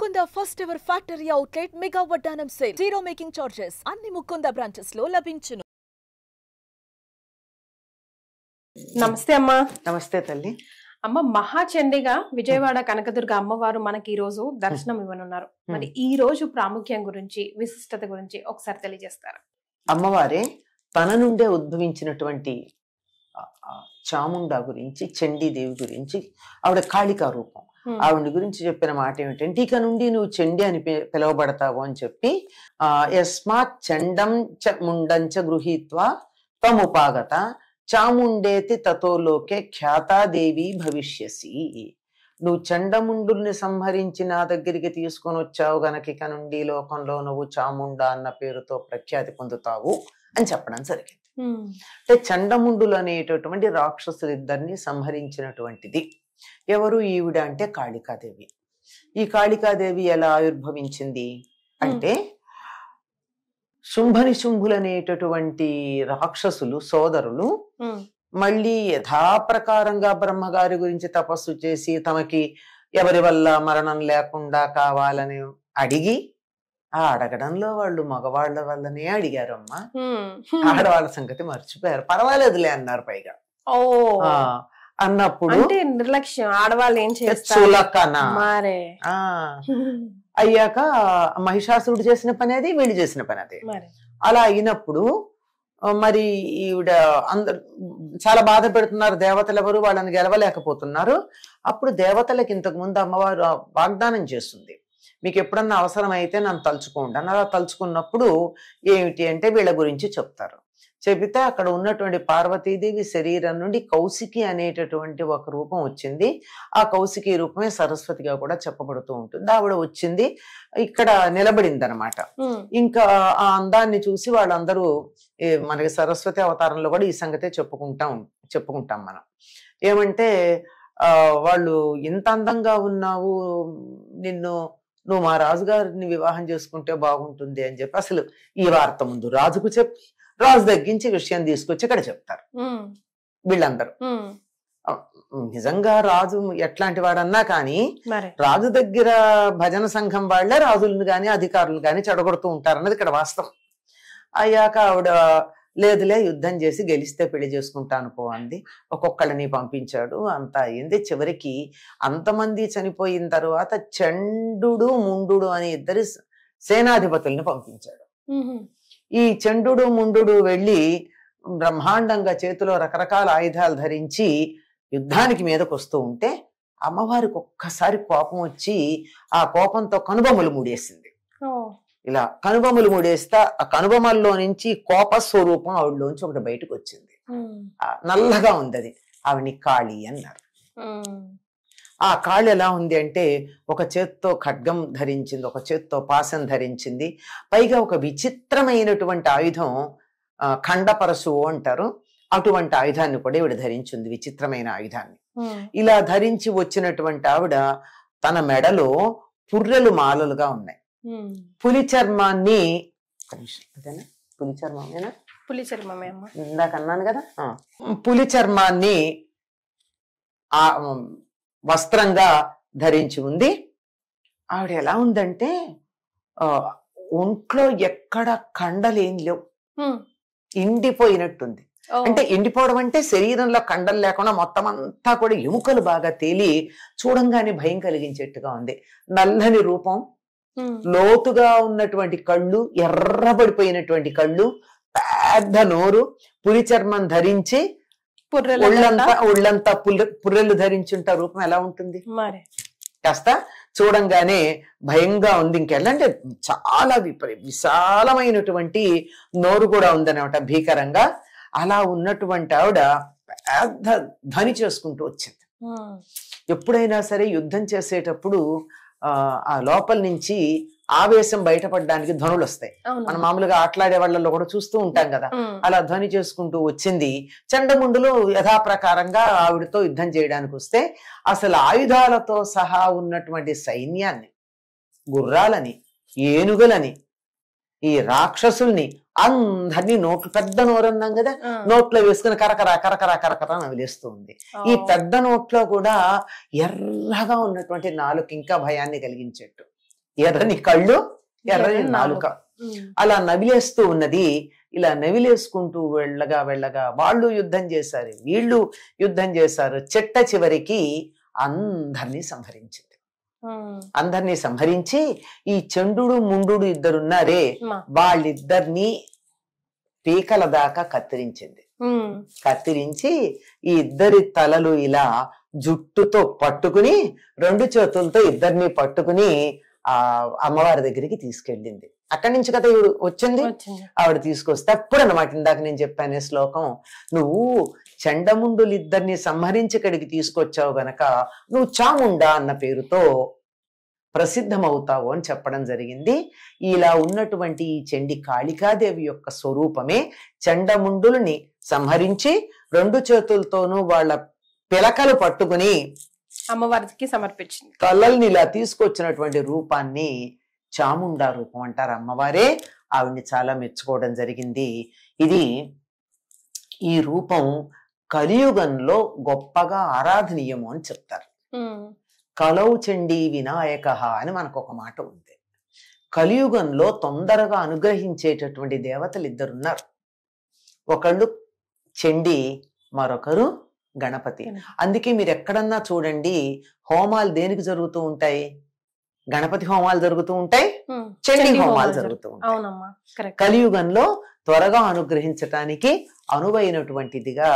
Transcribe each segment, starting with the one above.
Mukunda first ever factory outlet mega వడ్డానం sale. Zero making charges అన్ని Mukunda branches లో లభించును. నమస్తే అమ్మా. నమస్తే తల్లి. అమ్మ, మహాచండిగా విజయవాడ కనకదుర్గ అమ్మవారు మనకి ఈ రోజు దర్శనం ఇవ్వనున్నారు. మరి ఈ రోజు ప్రాముఖ్యం గురించి, విశిష్టత గురించి ఒకసారి తెలియజేస్తారా? అమ్మవారే తన నుండే ఉద్భవించినటువంటి చాముండా గురించి, చండీదేవి గురించి, ఆవిడ కాళికా రూపం, ఆవిడ గురించి చెప్పిన మాట ఏమిటంటే, ఇక నుండి నువ్వు చండి అని పిలువబడతావు అని చెప్పి, యస్మాత్ చండం చ ముండంచ గృహీత్వా త్వముపాగత చాముండేతి తతోలోకే ఖ్యాతాదేవి భవిష్యసి. నువ్వు చండముండుల్ని సంహరించి నా దగ్గరికి తీసుకొని వచ్చావు గనక ఇక నుండి లోకంలో నువ్వు చాముండా అన్న పేరుతో ప్రఖ్యాతి పొందుతావు అని చెప్పడం జరిగింది. అంటే చండముండులు అనేటటువంటి రాక్షసులిద్దరిని సంహరించినటువంటిది ఎవరు? ఈవిడ అంటే కాళికాదేవి. ఈ కాళికాదేవి ఎలా ఆవిర్భవించింది అంటే, శుంభనిశుంభులు అనేటటువంటి రాక్షసులు సోదరులు మళ్ళీ యథాప్రకారంగా బ్రహ్మగారి గురించి తపస్సు చేసి తమకి ఎవరి వల్ల మరణం లేకుండా కావాలని అడిగి, ఆ అడగడంలో వాళ్ళు మగవాళ్ల వల్లనే అడిగారు అమ్మా. ఆడవాళ్ళ సంగతి మర్చిపోయారు. పర్వాలేదులే అన్నారు పైగా. అన్నప్పుడు నిర్లక్ష్యం, ఆడవాళ్ళు ఏం చేస్తారు అయ్యాక మహిషాసురుడు చేసిన పని అది, వీళ్ళు చేసిన పని అది. అలా అయినప్పుడు మరి ఈవిడ అందరు చాలా బాధ పెడుతున్నారు. దేవతలు ఎవరు వాళ్ళని గెలవలేకపోతున్నారు. అప్పుడు దేవతలకి ఇంతకు ముందు అమ్మవారు వాగ్దానం చేస్తుంది, మీకు ఎప్పుడన్నా అవసరం అయితే నన్ను తలుచుకోండి అని. అలా తలుచుకున్నప్పుడు ఏమిటి అంటే వీళ్ళ గురించి చెప్తారు. చెబితే అక్కడ ఉన్నటువంటి పార్వతీదేవి శరీరం నుండి కౌశికి అనేటటువంటి ఒక రూపం వచ్చింది. ఆ కౌశికి రూపమే సరస్వతిగా కూడా చెప్పబడుతూ ఉంటుంది. ఆవిడ వచ్చింది, ఇక్కడ నిలబడింది అనమాట. ఇంకా ఆ అందాన్ని చూసి వాళ్ళందరూ, మనకి సరస్వతి అవతారంలో కూడా ఈ సంగతే చెప్పుకుంటాం మనం. ఏమంటే వాళ్ళు ఇంత అందంగా ఉన్నావు, నువ్వు మా రాజుగారిని వివాహం చేసుకుంటే బాగుంటుంది అని చెప్పి అసలు ఈ వార్త ముందు రాజుకు చెప్పి, రాజు తగ్గించి విషయం తీసుకొచ్చి ఇక్కడ చెప్తారు వీళ్ళందరూ. నిజంగా రాజు ఎట్లాంటి వాడన్నా కానీ రాజు దగ్గర భజన సంఘం వాళ్లే రాజులను గాని అధికారులు గాని చెడగొడుతూ ఉంటారన్నది ఇక్కడ వాస్తవం. అయ్యాక ఆవిడ లేదులే, యుద్ధం చేసి గెలిస్తే పెళ్లి చేసుకుంటాను పో అంది. ఒక్కొక్కళ్ళని పంపించాడు. అంతా అయింది. చివరికి అంతమంది చనిపోయిన తర్వాత చండు ముండు అని ఇద్దరి సేనాధిపతుల్ని పంపించాడు. ఈ చండు ముండు వెళ్ళి బ్రహ్మాండంగా చేతిలో రకరకాల ఆయుధాలు ధరించి యుద్ధానికి మీదకు వస్తూ ఉంటే అమ్మవారికి ఒక్కసారి కోపం వచ్చి ఆ కోపంతో కనుబొమ్మలు మూడేసింది. ఇలా కనుబొమ్మలు మూడేస్తా ఆ కనుబొమ్మల్లో నుంచి కోప స్వరూపం ఆవిడలోంచి ఒకటి బయటకు వచ్చింది. నల్లగా ఉంది అది. ఆవిడ్ని కాళి అన్నారు. ఆ కాళి ఎలా ఉంది అంటే, ఒక చేత్తో ఖడ్గం ధరించింది, ఒక చేత్తో పాశం ధరించింది. పైగా ఒక విచిత్రమైనటువంటి ఆయుధం, ఖండపరశువు అంటారు, అటువంటి ఆయుధాన్ని కూడా ఈవిడ ధరించింది, విచిత్రమైన ఆయుధాన్ని. ఇలా ధరించి వచ్చినటువంటి ఆవిడ తన మెడలో పుర్రెలు మాలలుగా ఉన్నాయి. పులి చర్మాన్ని, పులి చర్మమేనా? పులి చర్మమే ఇందాక అన్నాను కదా. పులి చర్మాన్ని ఆ వస్త్రంగా ధరించి ఉంది. ఆవిడ ఎలా ఉందంటే, ఒంట్లో ఎక్కడ కండలేం లేవు, ఎండిపోయినట్టుంది. అంటే ఎండిపోవడం అంటే శరీరంలో కండలు లేకుండా మొత్తం అంతా కూడా ఎముకలు బాగా తేలి చూడంగానే భయం కలిగించేట్టుగా ఉంది. నల్లని రూపం, లోతుగా ఉన్నటువంటి కళ్ళు, ఎర్రబడిపోయినటువంటి కళ్ళు, పెద్ద నోరు, పులి చర్మం ధరించి ఒళ్ళంతా పుర్రెలు ధరించుంటా రూపం ఎలా ఉంటుంది? కాస్త చూడంగానే భయంగా ఉంది. ఇంకెలా అంటే చాలా విశాలమైనటువంటి నోరు కూడా ఉందన్నమాట, భీకరంగా. అలా ఉన్నటువంటి ఆవిడ పెద్ద ధ్వని చేసుకుంటూ వచ్చింది. ఎప్పుడైనా సరే యుద్ధం చేసేటప్పుడు ఆ లోపల నుంచి ఆవేశం బయటపడడానికి ధ్వనులు వస్తాయి. మనం మామూలుగా ఆటలాడే వాళ్ళలో కూడా చూస్తూ ఉంటాం కదా. అలా ధ్వని చేసుకుంటూ వచ్చింది. చండముండులు యథాప్రకారంగా ఆవిడతో యుద్ధం చేయడానికి వస్తే అసలు ఆయుధాలతో సహా ఉన్నటువంటి సైన్యాన్ని, గుర్రాలని, ఏనుగులని, ఈ రాక్షసుల్ని అందరినీ నోట్లు, పెద్ద నోరన్నాం కదా, నోట్లో వేసుకుని కరకర కరకర కరకర నవిలేస్తూ ఉంది. ఈ పెద్ద నోట్లో కూడా ఎర్రగా ఉన్నటువంటి నాలుగు ఇంకా భయాన్ని కలిగించేట్టు ఎర్రని కళ్ళు, ఎర్రని నాలుక. అలా నవిలేస్తూ ఉన్నది. ఇలా నవిలేసుకుంటూ వెళ్ళగా వెళ్ళగా వాళ్ళు యుద్ధం చేశారు, వీళ్ళు యుద్ధం చేశారు. చిట్ట చివరికి అందరినీ సంహరించింది. అందరినీ సంహరించి ఈ చండుడు ముండు ఇద్దరున్నారే వాళ్ళిద్దరినీ పీకల దాకా కత్తిరించింది. కత్తిరించి ఈ ఇద్దరి తలలు ఇలా జుట్టుతో పట్టుకుని 2 చేతులతో ఇద్దరిని పట్టుకుని ఆ అమ్మవారి దగ్గరికి తీసుకెళ్ళింది. అక్కడి నుంచి కదా ఇవిడు వచ్చింది. ఆవిడ తీసుకొస్తే అప్పుడు అన్నమాట ఇందాక నేను చెప్పాను శ్లోకం, నువ్వు చండముండులు ఇద్దరిని సంహరించి ఇక్కడికి తీసుకొచ్చావు గనక నువ్వు చాముండా అన్న పేరుతో ప్రసిద్ధమవుతావు అని చెప్పడం జరిగింది. ఇలా ఉన్నటువంటి ఈ చండి కాళికాదేవి యొక్క స్వరూపమే చండముండుల్ని సంహరించి 2 చేతులతోనూ వాళ్ళ పిలకలు పట్టుకుని అమ్మవారికి సమర్పించింది. తలల్ని ఇలా తీసుకొచ్చినటువంటి రూపాన్ని చాముండా రూపం అంటారు. అమ్మవారే ఆవిడ్ని చాలా మెచ్చుకోవడం జరిగింది. ఈ రూపం కలియుగంలో గొప్పగా ఆరాధనీయము అని చెప్తారు. కలౌ చండీ వినాయక అని మనకు ఒక మాట ఉంది. కలియుగంలో తొందరగా అనుగ్రహించేటటువంటి దేవతలు ఇద్దరున్నారు. ఒకళ్ళు చండి, మరొకరు గణపతి. అందుకే మీరు ఎక్కడన్నా చూడండి హోమాలు దేనికి జరుగుతూ ఉంటాయి? గణపతి హోమాలు జరుగుతూ ఉంటాయి, చండీ హోమాలు జరుగుతూ ఉంటాయి. కలియుగంలో త్వరగా అనుగ్రహించటానికి అనువైనటువంటిదిగా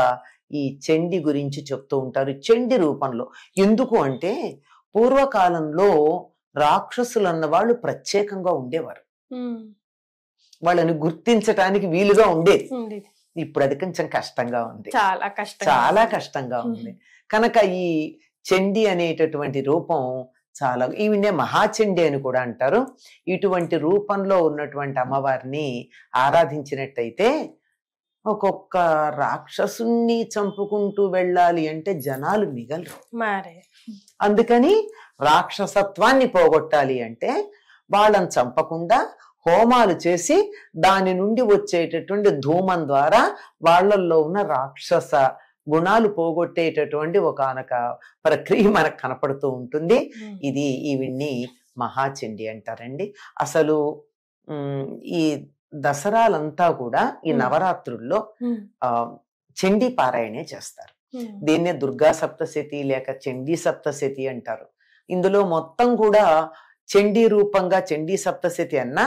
ఈ చండి గురించి చెప్తూ ఉంటారు. చండి రూపంలో ఎందుకు అంటే పూర్వకాలంలో రాక్షసులు అన్న వాళ్ళు ప్రత్యేకంగా ఉండేవారు. వాళ్ళని గుర్తించటానికి వీలుగా ఉండేది. ఇప్పుడు అది కొంచెం కష్టంగా ఉంది, చాలా కష్టంగా ఉంది. కనుక ఈ చండి అనేటటువంటి రూపం చాలా, ఈవిడే మహాచండి అని కూడా అంటారు. ఇటువంటి రూపంలో ఉన్నటువంటి అమ్మవారిని ఆరాధించినట్టయితే ఒక్కొక్క రాక్షసుని చంపుకుంటూ వెళ్ళాలి అంటే జనాలు మిగలరు. అందుకని రాక్షసత్వాన్ని పోగొట్టాలి అంటే వాళ్ళని చంపకుండా హోమాలు చేసి దాని నుండి వచ్చేటటువంటి ధూమం ద్వారా వాళ్ళల్లో ఉన్న రాక్షస గుణాలు పోగొట్టేటటువంటి ఒకానొక ప్రక్రియ మనకు కనపడుతూ ఉంటుంది. ఈవిడ్ని మహాచండి అంటారండి. అసలు ఈ దసరాలంతా కూడా ఈ నవరాత్రుల్లో చండీ పారాయణే చేస్తారు. దీన్నే దుర్గా సప్తశతి లేక చండీ సప్తశతి అంటారు. ఇందులో మొత్తం కూడా చండీ రూపంగా చండీ సప్తశతి అన్న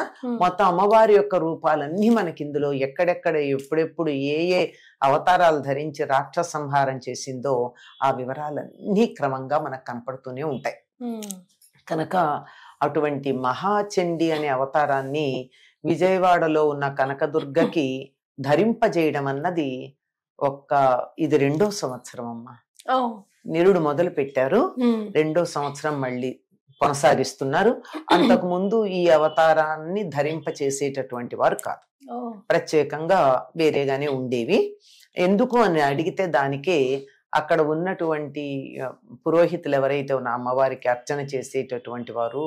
మొత్తం అమ్మవారి యొక్క రూపాలన్నీ మనకి ఇందులో ఎక్కడెక్కడ ఎప్పుడెప్పుడు ఏ ఏ అవతారాలు ధరించి రాక్షస సంహారం చేసిందో ఆ వివరాలన్నీ క్రమంగా మనకు కనపడుతూనే ఉంటాయి. కనుక అటువంటి మహాచండి అనే అవతారాన్ని విజయవాడలో ఉన్న కనకదుర్గకి ధరింపజేయడం అన్నది ఇది 2వ సంవత్సరం అమ్మా. నిరుడు మొదలు పెట్టారు, 2వ సంవత్సరం మళ్ళీ కొనసాగిస్తున్నారు. అంతకు ముందు ఈ అవతారాన్ని ధరింపచేసేటటువంటి వారు కాదు, ప్రత్యేకంగా వేరేగానే ఉండేవి. ఎందుకు అని అడిగితే దానికే అక్కడ ఉన్నటువంటి పురోహితులు ఎవరైతే ఉన్న అమ్మవారికి అర్చన చేసేటటువంటి వారు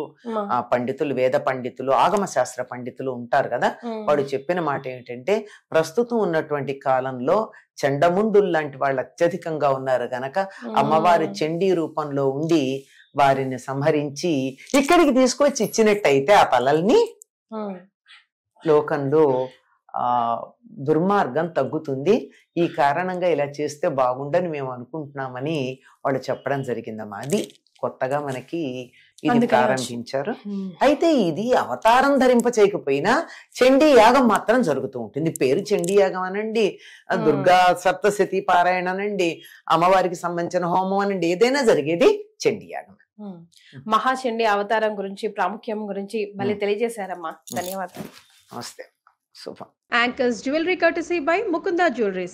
పండితులు, వేద పండితులు, ఆగమ శాస్త్ర పండితులు ఉంటారు కదా, వాడు చెప్పిన మాట ఏమిటంటే ప్రస్తుతం ఉన్నటువంటి కాలంలో చండముండులు లాంటి వాళ్ళు అత్యధికంగా ఉన్నారు గనక అమ్మవారి చండీ రూపంలో ఉండి వారిని సంహరించి ఇక్కడికి తీసుకొచ్చి ఇచ్చినట్టయితే ఆ తలల్ని లోకంలో దుర్మార్గం తగ్గుతుంది. ఈ కారణంగా ఇలా చేస్తే బాగుండని మేము అనుకుంటున్నామని వాళ్ళు చెప్పడం జరిగిందమ్మా. అది కొత్తగా మనకి ఇది ప్రారంభించారు. అయితే ఇది అవతారం ధరింప చేయకపోయినా చండీ యాగం మాత్రం జరుగుతూ ఉంటుంది. పేరు చండీ యాగం అనండి, దుర్గా సప్తశతి పారాయణ అనండి, అమ్మవారికి సంబంధించిన హోమం అనండి, ఏదైనా జరిగేది చండీ యాగం. మహాచండీ అవతారం గురించి, ప్రాముఖ్యం గురించి మళ్ళీ తెలియజేశారమ్మా. ధన్యవాదాలు. నమస్తే. శుభం. Anchors Jewelry courtesy by Mukunda Jewelries.